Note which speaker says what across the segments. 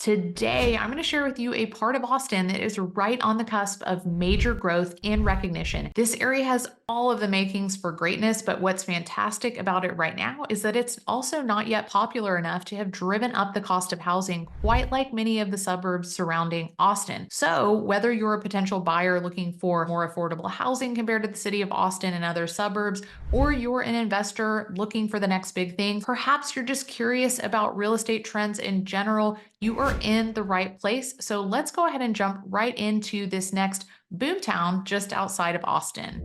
Speaker 1: Today, I'm going to share with you a part of Austin that is right on the cusp of major growth and recognition. This area has all of the makings for greatness, but what's fantastic about it right now is that it's also not yet popular enough to have driven up the cost of housing quite like many of the suburbs surrounding Austin. So, whether you're a potential buyer looking for more affordable housing compared to the city of Austin and other suburbs, or you're an investor looking for the next big thing, perhaps you're just curious about real estate trends in general, you are in the right place. So let's go ahead and jump right into this next boomtown just outside of Austin.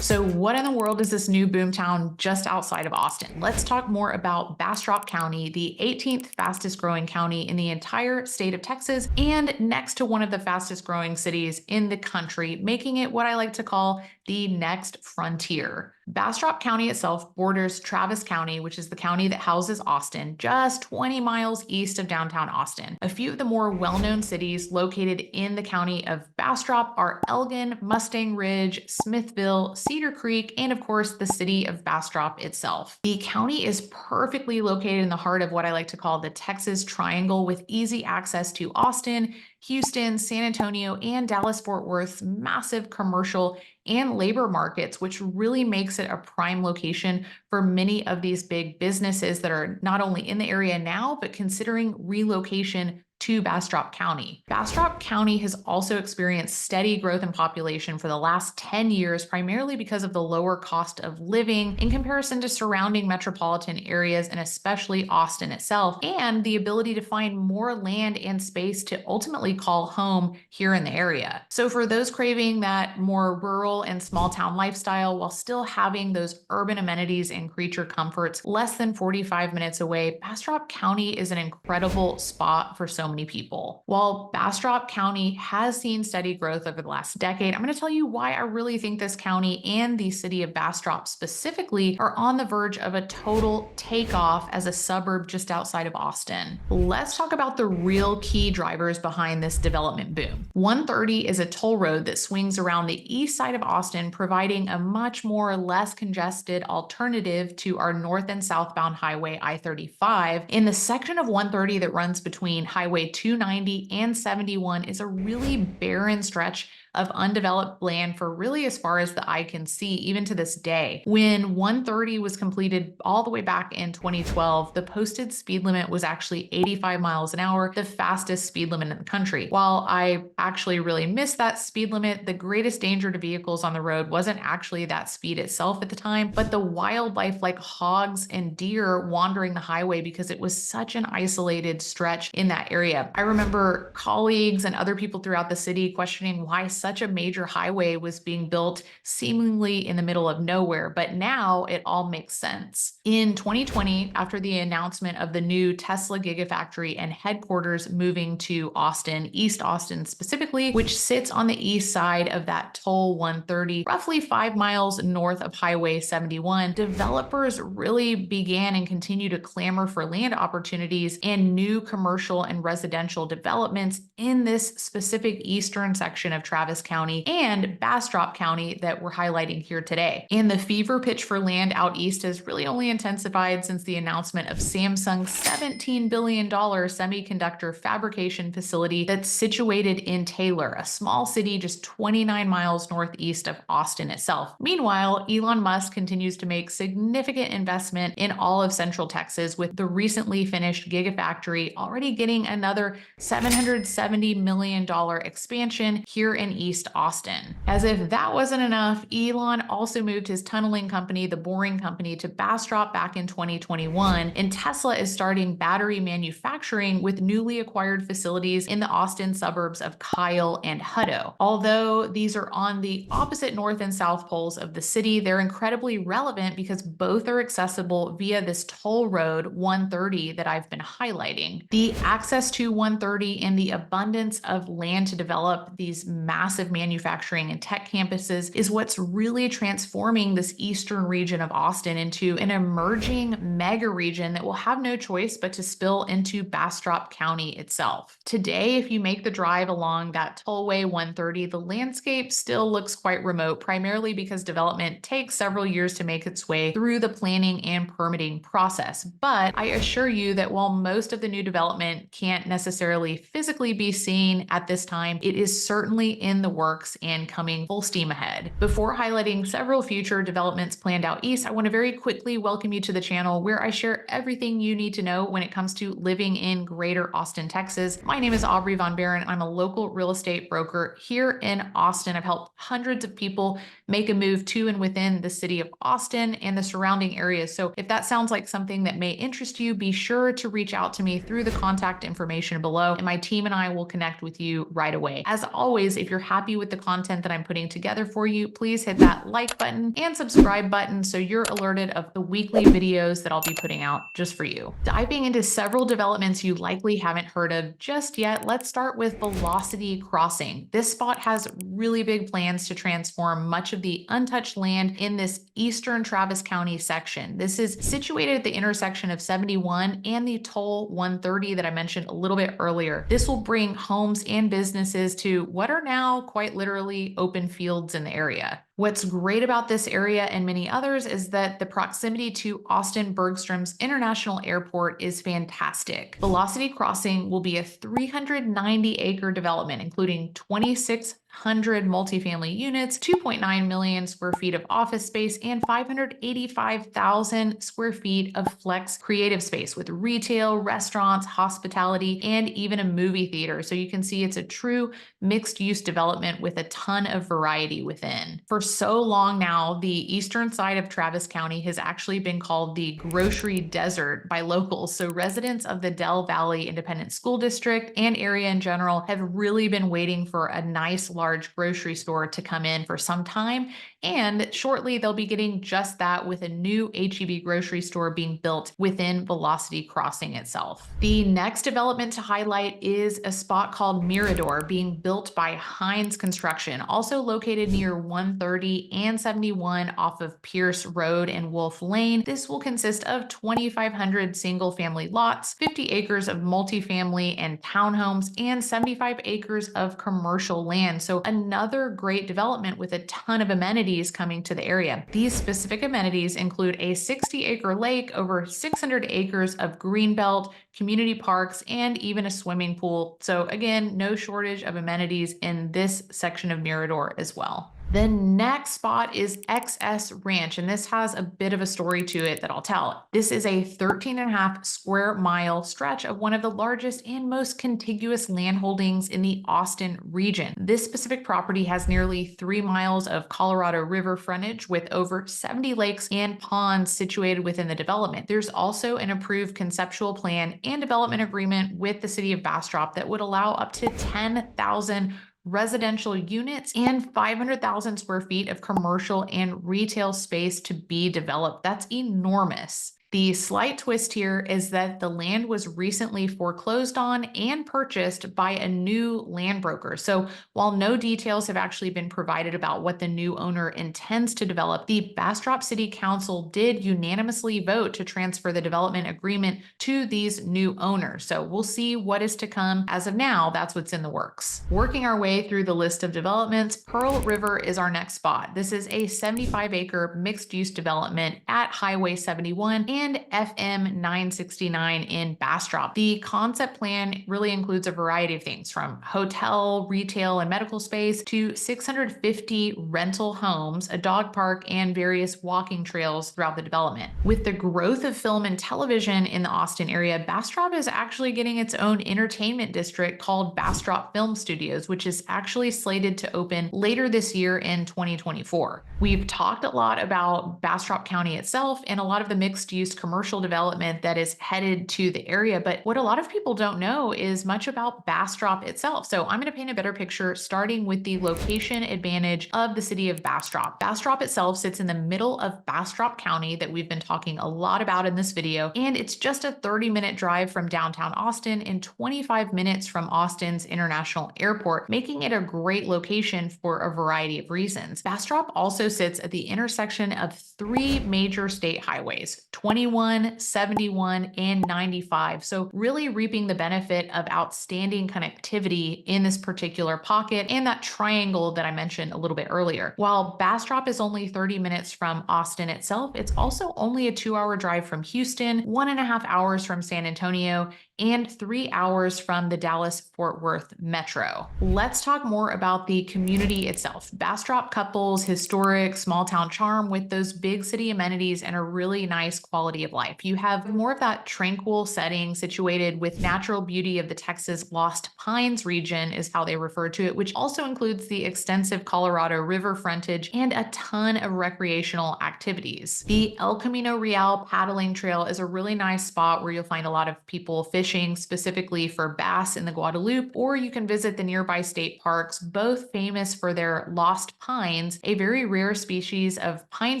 Speaker 1: So what in the world is this new boomtown just outside of Austin? Let's talk more about Bastrop County, the 18th fastest growing county in the entire state of Texas, and next to one of the fastest growing cities in the country, making it what I like to call the next frontier. Bastrop County itself borders Travis County, which is the county that houses Austin, just 20 miles east of downtown Austin. A few of the more well-known cities located in the county of Bastrop are Elgin, Mustang Ridge, Smithville, Cedar Creek, and of course, the city of Bastrop itself. The county is perfectly located in the heart of what I like to call the Texas Triangle, with easy access to Austin, Houston, San Antonio, and Dallas-Fort Worth's massive commercial and labor markets, which really makes it a prime location for many of these big businesses that are not only in the area now, but considering relocation to Bastrop County. Bastrop County has also experienced steady growth in population for the last 10 years, primarily because of the lower cost of living in comparison to surrounding metropolitan areas, and especially Austin itself, and the ability to find more land and space to ultimately call home here in the area. So for those craving that more rural and small town lifestyle while still having those urban amenities and creature comforts less than 45 minutes away, Bastrop County is an incredible spot for so many people. While Bastrop County has seen steady growth over the last decade, I'm going to tell you why I really think this county and the city of Bastrop specifically are on the verge of a total takeoff as a suburb just outside of Austin. Let's talk about the real key drivers behind this development boom. 130 is a toll road that swings around the east side of Austin, providing a much more less congested alternative to our north and southbound highway I-35. In the section of 130 that runs between Highway 290 and 71 is a really barren stretch of undeveloped land for really as far as the eye can see, even to this day. When 130 was completed all the way back in 2012, the posted speed limit was actually 85 miles an hour, the fastest speed limit in the country. While I actually really missed that speed limit, the greatest danger to vehicles on the road wasn't actually that speed itself at the time, but the wildlife like hogs and deer wandering the highway because it was such an isolated stretch in that area. I remember colleagues and other people throughout the city questioning why such a major highway was being built seemingly in the middle of nowhere, but now it all makes sense. In 2020, after the announcement of the new Tesla Gigafactory and headquarters moving to Austin, East Austin specifically, which sits on the east side of that toll 130, roughly 5 miles north of Highway 71, developers really began and continue to clamor for land opportunities and new commercial and residential developments in this specific eastern section of Travis County and Bastrop County that we're highlighting here today. And the fever pitch for land out east has really only intensified since the announcement of Samsung's $17 billion semiconductor fabrication facility that's situated in Taylor, a small city just 29 miles northeast of Austin itself. Meanwhile, Elon Musk continues to make significant investment in all of Central Texas, with the recently finished Gigafactory already getting another $770 million expansion here in East Austin. As if that wasn't enough, Elon also moved his tunneling company, the Boring Company, to Bastrop back in 2021, and Tesla is starting battery manufacturing with newly acquired facilities in the Austin suburbs of Kyle and Hutto. Although these are on the opposite north and south poles of the city, they're incredibly relevant because both are accessible via this toll road 130 that I've been highlighting. The access to 130 and the abundance of land to develop these massive massive manufacturing and tech campuses is what's really transforming this eastern region of Austin into an emerging mega region that will have no choice but to spill into Bastrop County itself. Today, if you make the drive along that tollway 130, the landscape still looks quite remote, primarily because development takes several years to make its way through the planning and permitting process. But I assure you that while most of the new development can't necessarily physically be seen at this time, it is certainly in the works and coming full steam ahead. Before highlighting several future developments planned out east, I want to very quickly welcome you to the channel where I share everything you need to know when it comes to living in Greater Austin, Texas. My name is Aubrey von Behren. I'm a local real estate broker here in Austin. I've helped hundreds of people make a move to and within the city of Austin and the surrounding areas. So if that sounds like something that may interest you, be sure to reach out to me through the contact information below, and my team and I will connect with you right away. As always, if you're happy with the content that I'm putting together for you, please hit that like button and subscribe button so you're alerted of the weekly videos that I'll be putting out just for you. Diving into several developments you likely haven't heard of just yet, let's start with Velocity Crossing. This spot has really big plans to transform much of the untouched land in this eastern Travis County section. This is situated at the intersection of 71 and the toll 130 that I mentioned a little bit earlier. This will bring homes and businesses to what are now quite literally open fields in the area. What's great about this area and many others is that the proximity to Austin Bergstrom's International Airport is fantastic. Velocity Crossing will be a 390-acre development, including 2,600 multifamily units, 2.9 million square feet of office space, and 585,000 square feet of flex creative space with retail, restaurants, hospitality, and even a movie theater. So you can see it's a true mixed-use development with a ton of variety within. For so long now, the eastern side of Travis County has actually been called the grocery desert by locals. So residents of the Del Valley Independent School District and area in general have really been waiting for a nice large grocery store to come in for some time. And shortly, they'll be getting just that with a new H-E-B grocery store being built within Velocity Crossing itself. The next development to highlight is a spot called Mirador being built by Hines Construction, also located near 130 and 71 off of Pierce Road and Wolf Lane. This will consist of 2,500 single-family lots, 50 acres of multifamily and townhomes, and 75 acres of commercial land. So another great development with a ton of amenities coming to the area. These specific amenities include a 60-acre lake, over 600 acres of greenbelt, community parks, and even a swimming pool. So again, no shortage of amenities in this section of Mirador as well. The next spot is XS Ranch, and this has a bit of a story to it that I'll tell. This is a 13.5 square mile stretch of one of the largest and most contiguous land holdings in the Austin region. This specific property has nearly 3 miles of Colorado River frontage with over 70 lakes and ponds situated within the development. There's also an approved conceptual plan and development agreement with the city of Bastrop that would allow up to 10,000 residential units and 500,000 square feet of commercial and retail space to be developed. That's enormous. The slight twist here is that the land was recently foreclosed on and purchased by a new land broker. So while no details have actually been provided about what the new owner intends to develop, the Bastrop City Council did unanimously vote to transfer the development agreement to these new owners. So we'll see what is to come. As of now, that's what's in the works. Working our way through the list of developments, Pearl River is our next spot. This is a 75-acre mixed-use development at Highway 71 and FM 969 in Bastrop. The concept plan really includes a variety of things from hotel, retail, and medical space to 650 rental homes, a dog park, and various walking trails throughout the development. With the growth of film and television in the Austin area, Bastrop is actually getting its own entertainment district called Bastrop Film Studios, which is actually slated to open later this year in 2024. We've talked a lot about Bastrop County itself and a lot of the mixed use increased commercial development that is headed to the area. But what a lot of people don't know is much about Bastrop itself. So I'm going to paint a better picture, starting with the location advantage of the city of Bastrop. Bastrop itself sits in the middle of Bastrop County that we've been talking a lot about in this video, and it's just a 30-minute drive from downtown Austin and 25 minutes from Austin's International Airport, making it a great location for a variety of reasons. Bastrop also sits at the intersection of three major state highways, 21, 71, and 95. So really reaping the benefit of outstanding connectivity in this particular pocket and that triangle that I mentioned a little bit earlier. While Bastrop is only 30 minutes from Austin itself, it's also only a 2-hour drive from Houston, 1.5 hours from San Antonio, and 3 hours from the Dallas-Fort Worth metro. Let's talk more about the community itself. Bastrop couples historic small town charm with those big city amenities and a really nice quality of life. You have more of that tranquil setting situated with natural beauty of the Texas Lost Pines region is how they refer to it, which also includes the extensive Colorado River frontage and a ton of recreational activities. The El Camino Real paddling trail is a really nice spot where you'll find a lot of people fishing specifically for bass in the Guadalupe, or you can visit the nearby state parks, both famous for their lost pines, a very rare species of pine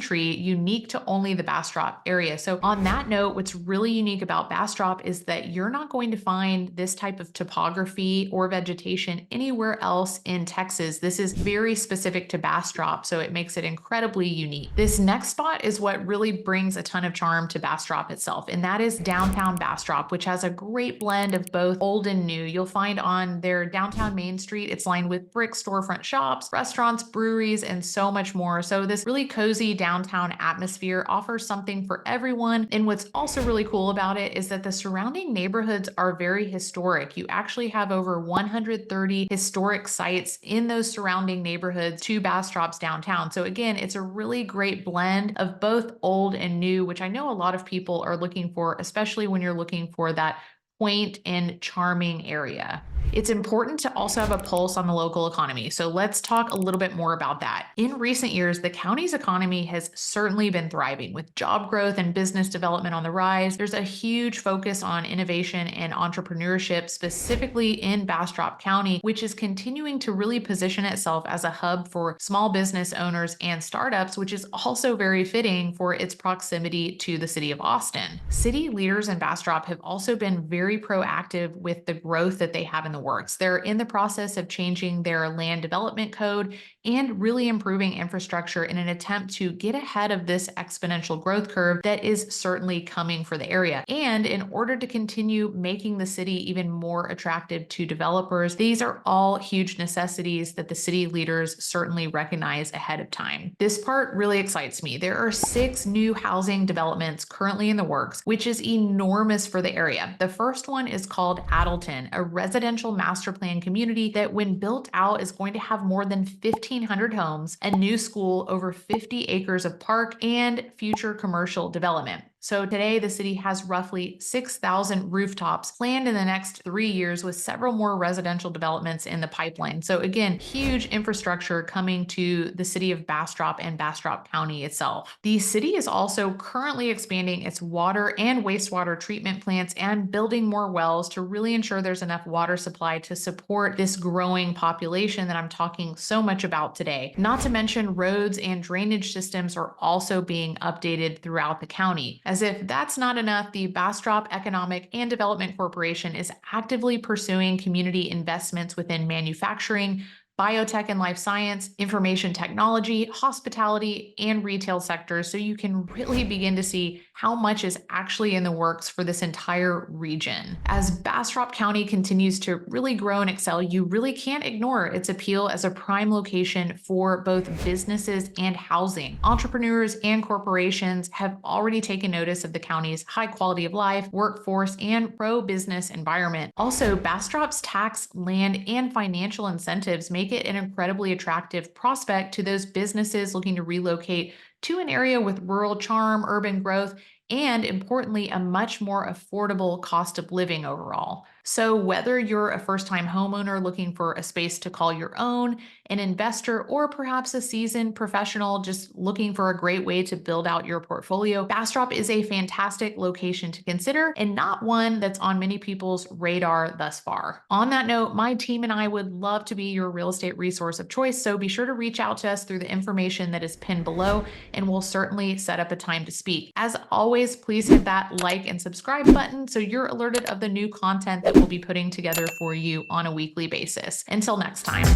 Speaker 1: tree unique to only the Bastrop area. So on that note, what's really unique about Bastrop is that you're not going to find this type of topography or vegetation anywhere else in Texas. This is very specific to Bastrop, so it makes it incredibly unique. This next spot is what really brings a ton of charm to Bastrop itself, and that is downtown Bastrop, which has a great blend of both old and new. You'll find on their downtown Main Street, it's lined with brick storefront shops, restaurants, breweries, and so much more. So this really cozy downtown atmosphere offers something for everyone. And what's also really cool about it is that the surrounding neighborhoods are very historic. You actually have over 130 historic sites in those surrounding neighborhoods to Bastrop's downtown. So again, it's a really great blend of both old and new, which I know a lot of people are looking for, especially when you're looking for that quaint and charming area. It's important to also have a pulse on the local economy. So let's talk a little bit more about that. In recent years, the county's economy has certainly been thriving with job growth and business development on the rise. There's a huge focus on innovation and entrepreneurship, specifically in Bastrop County, which is continuing to really position itself as a hub for small business owners and startups, which is also very fitting for its proximity to the city of Austin. City leaders in Bastrop have also been very proactive with the growth that they have in the works. They're in the process of changing their land development code and really improving infrastructure in an attempt to get ahead of this exponential growth curve that is certainly coming for the area. And in order to continue making the city even more attractive to developers, these are all huge necessities that the city leaders certainly recognize ahead of time. This part really excites me. There are 6 new housing developments currently in the works, which is enormous for the area. The first one is called Addleton, a residential master plan community that when built out is going to have more than 1,500 homes, a new school, over 50 acres of park, and future commercial development. So today the city has roughly 6,000 rooftops planned in the next 3 years with several more residential developments in the pipeline. So again, huge infrastructure coming to the city of Bastrop and Bastrop County itself. The city is also currently expanding its water and wastewater treatment plants and building more wells to really ensure there's enough water supply to support this growing population that I'm talking so much about today. Not to mention roads and drainage systems are also being updated throughout the county. As if that's not enough, the Bastrop Economic and Development Corporation is actively pursuing community investments within manufacturing, biotech and life science, information technology, hospitality, and retail sectors, so you can really begin to see how much is actually in the works for this entire region. As Bastrop County continues to really grow and excel, you really can't ignore its appeal as a prime location for both businesses and housing. Entrepreneurs and corporations have already taken notice of the county's high quality of life, workforce, and pro-business environment. Also, Bastrop's tax, land, and financial incentives make it an incredibly attractive prospect to those businesses looking to relocate to an area with rural charm, urban growth, and importantly, a much more affordable cost of living overall. So, whether you're a first time homeowner looking for a space to call your own, an investor, or perhaps a seasoned professional just looking for a great way to build out your portfolio, Bastrop is a fantastic location to consider and not one that's on many people's radar thus far. On that note, my team and I would love to be your real estate resource of choice, so be sure to reach out to us through the information that is pinned below, and we'll certainly set up a time to speak. As always, please hit that like and subscribe button so you're alerted of the new content that we'll be putting together for you on a weekly basis. Until next time.